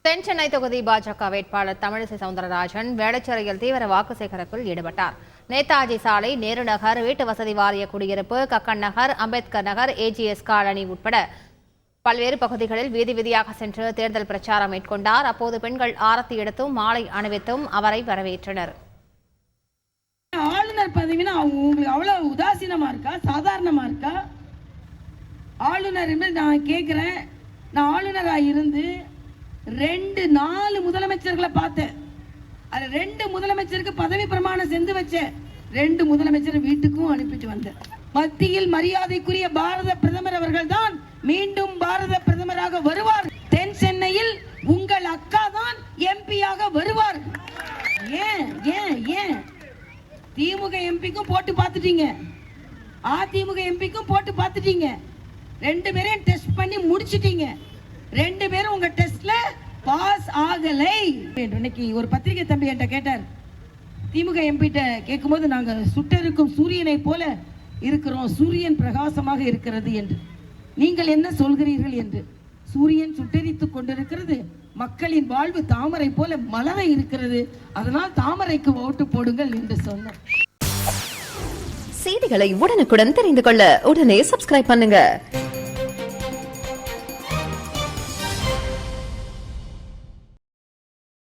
தென் சென்னை தொகுதி பாஜக வேட்பாளர் தமிழிசை சவுந்தரராஜன் வேடச்சேரியில் தீவிர வாக்கு சேகரிப்பில் ஈடுபட்டார். நேதாஜி சாலை, நேரு நகர், வீட்டு வசதி வாரிய குடியிருப்பு, கக்கன் நகர், அம்பேத்கர் நகர், AGS காலனி உட்பட பல்வேறு பகுதிகளில் வீதி வீதியாக சென்று தேர்தல் பிரச்சாரம் மேற்கொண்டார். அப்போது பெண்கள் ஆரத்தி எடுத்தும் மாலை அணிவித்தும் அவரை வரவேற்றனர். ஆளுநர் பதவினா உங்களுக்கு அவ்வளவு உதாசீனமா இருக்கா, சாதாரணமா இருக்கா? ஆளுநர் நான் கேட்கிறேன். நான் ஆளுநராக இருந்து 4 முதலமைச்சர்களை பார்த்தேன். அது 2 முதலமைச்சருக்கு பதவி பிரமாணம் செஞ்சு வச்சேன். 2 முதலமைச்சர் வீட்டுக்கும் அனுப்பிட்டு வந்தேன். மத்தியில் மரியாதைக்குரிய பாரத பிரதமர் அவர்கள் தான் மீண்டும் பாரத பிரதமராக வருவார். தென் சென்னையில் உங்கள் அக்கா தான் MP-யாக வருவார். ஏன் ஏன் ஏன் திமுக MP-க்கும் போட்டு பார்த்துட்டீங்க, அதிமுக MP-க்கும் போட்டு பார்த்துட்டீங்க. 2 பேரையும் டெஸ்ட் பண்ணி முடிச்சிட்டீங்க. 2 பேரும் உங்க டெஸ்ட்ல பாஸ் ஆகலை. இன்னைக்கு ஒரு பத்திரிகை தம்பி என்கிட்ட கேட்டார், திமுக MP-ட்ட கேட்கும்போது நாங்க சுட்டெரிக்கும் சூரியனை போல இருக்கிறோம், சூரியன் பிரகாசமாக இருக்கிறது என்று. நீங்கள் என்ன சொல்கிறீர்கள் என்று. சூரியன் சுட்டெரித்துக் கொண்டிருக்கிறது, மக்களின் வாழ்வு தாமரை போல மலர இருக்கிறது, அதனால் தாமரைக்கு ஓட்டு போடுங்கள் என்று சொன்னார். செய்திகளை உடனுக்குடன் தெரிந்து கொள்ள உடனே சப்ஸ்கிரைப் பண்ணுங்க.